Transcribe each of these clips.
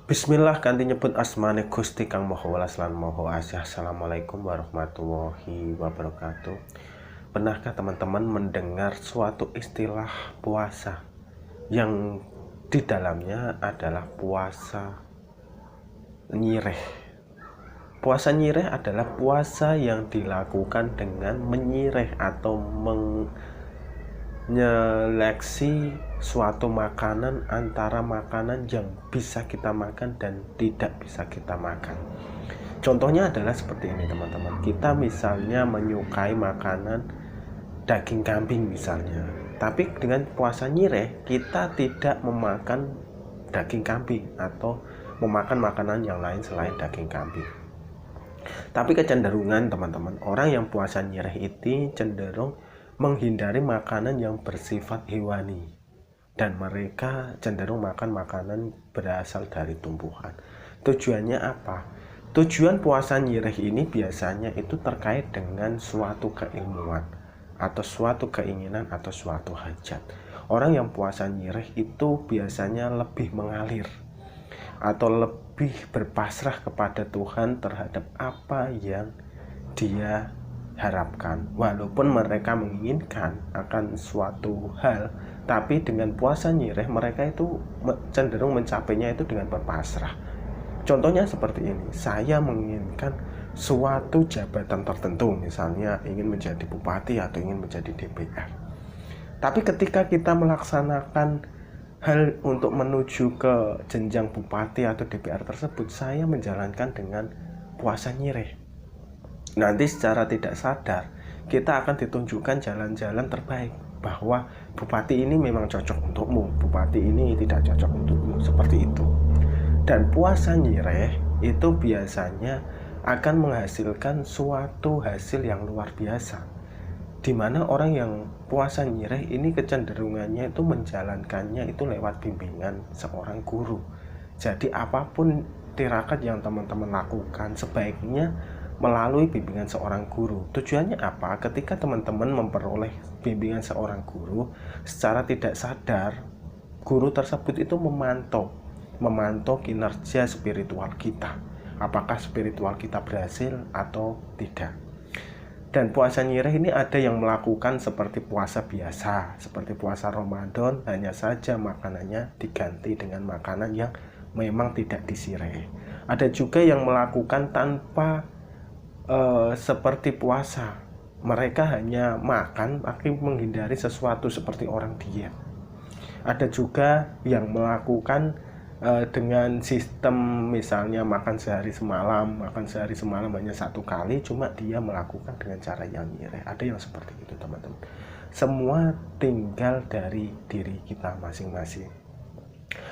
Bismillah kanthi nyebut asmane Gusti Kang Maha Welas lan Maha Asih. Assalamualaikum warahmatullahi wabarakatuh. Pernahkah teman-teman mendengar suatu istilah puasa yang di dalamnya adalah puasa nyireh? Puasa nyireh adalah puasa yang dilakukan dengan menyireh atau menyeleksi suatu makanan antara makanan yang bisa kita makan dan tidak bisa kita makan. Contohnya adalah seperti ini teman-teman. Kita misalnya menyukai makanan daging kambing misalnya, tapi dengan puasa nyireh kita tidak memakan daging kambing atau memakan makanan yang lain selain daging kambing. Tapi kecenderungan teman-teman, orang yang puasa nyireh itu cenderung menghindari makanan yang bersifat hewani, dan mereka cenderung makan makanan berasal dari tumbuhan. Tujuannya apa? Tujuan puasa nyireh ini biasanya itu terkait dengan suatu keilmuan atau suatu keinginan atau suatu hajat. Orang yang puasa nyireh itu biasanya lebih mengalir atau lebih berpasrah kepada Tuhan terhadap apa yang dia harapkan. Walaupun mereka menginginkan akan suatu hal, tapi dengan puasa nyireh mereka itu cenderung mencapainya itu dengan berpasrah. Contohnya seperti ini, saya menginginkan suatu jabatan tertentu, misalnya ingin menjadi bupati atau ingin menjadi DPR. Tapi ketika kita melaksanakan hal untuk menuju ke jenjang bupati atau DPR tersebut, saya menjalankan dengan puasa nyireh. Nanti secara tidak sadar kita akan ditunjukkan jalan-jalan terbaik, bahwa bupati ini memang cocok untukmu, bupati ini tidak cocok untukmu, seperti itu. Dan puasa nyireh itu biasanya akan menghasilkan suatu hasil yang luar biasa, di mana orang yang puasa nyireh ini kecenderungannya itu menjalankannya itu lewat bimbingan seorang guru. Jadi apapun tirakat yang teman-teman lakukan sebaiknya melalui bimbingan seorang guru. Tujuannya apa? Ketika teman-teman memperoleh bimbingan seorang guru, secara tidak sadar guru tersebut itu memantau kinerja spiritual kita, apakah spiritual kita berhasil atau tidak. Dan puasa nyireh ini ada yang melakukan seperti puasa biasa, seperti puasa Ramadan, hanya saja makanannya diganti dengan makanan yang memang tidak disireh. Ada juga yang melakukan tanpa seperti puasa, mereka hanya makan tapi menghindari sesuatu seperti orang diet. Ada juga yang melakukan dengan sistem misalnya makan sehari semalam hanya satu kali, cuma dia melakukan dengan cara yang nyireh. Ada yang seperti itu teman-teman. Semua tinggal dari diri kita masing-masing.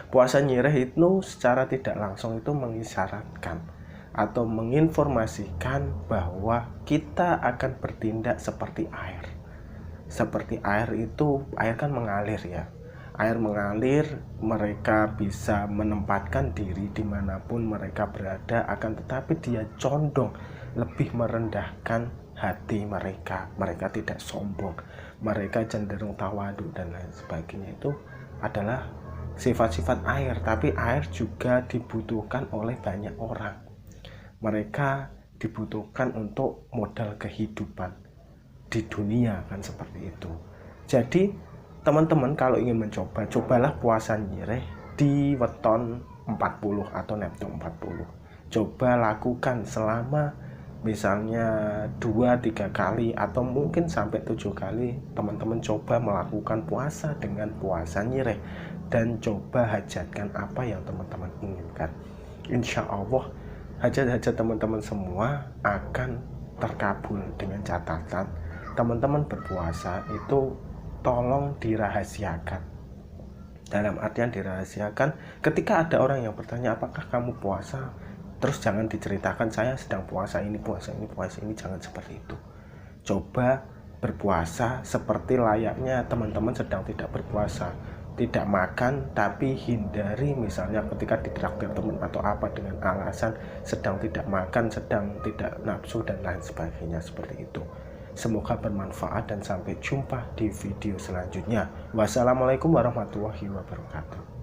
Puasa nyireh itu secara tidak langsung itu mengisyaratkan atau menginformasikan bahwa kita akan bertindak seperti air. Seperti air itu, air kan mengalir ya. Air mengalir, mereka bisa menempatkan diri dimanapun mereka berada, akan tetapi dia condong lebih merendahkan hati mereka. Mereka tidak sombong, mereka cenderung tawadu dan lain sebagainya. Itu adalah sifat-sifat air. Tapi air juga dibutuhkan oleh banyak orang. Mereka dibutuhkan untuk modal kehidupan di dunia, kan seperti itu. Jadi teman-teman kalau ingin mencoba, cobalah puasa nyireh di weton 40 atau neptu 40. Coba lakukan selama misalnya 2-3 kali atau mungkin sampai 7 kali. Teman-teman coba melakukan puasa dengan puasa nyireh dan coba hajatkan apa yang teman-teman inginkan. Insya Allah hajat-hajat teman-teman semua akan terkabul, dengan catatan teman-teman berpuasa itu tolong dirahasiakan. Dalam artian dirahasiakan, ketika ada orang yang bertanya apakah kamu puasa, terus jangan diceritakan saya sedang puasa ini, jangan seperti itu. Coba berpuasa seperti layaknya teman-teman sedang tidak berpuasa, tidak makan tapi hindari, misalnya ketika ditraktir teman atau apa dengan alasan sedang tidak makan, sedang tidak nafsu dan lain sebagainya, seperti itu. Semoga bermanfaat dan sampai jumpa di video selanjutnya. Wassalamualaikum warahmatullahi wabarakatuh.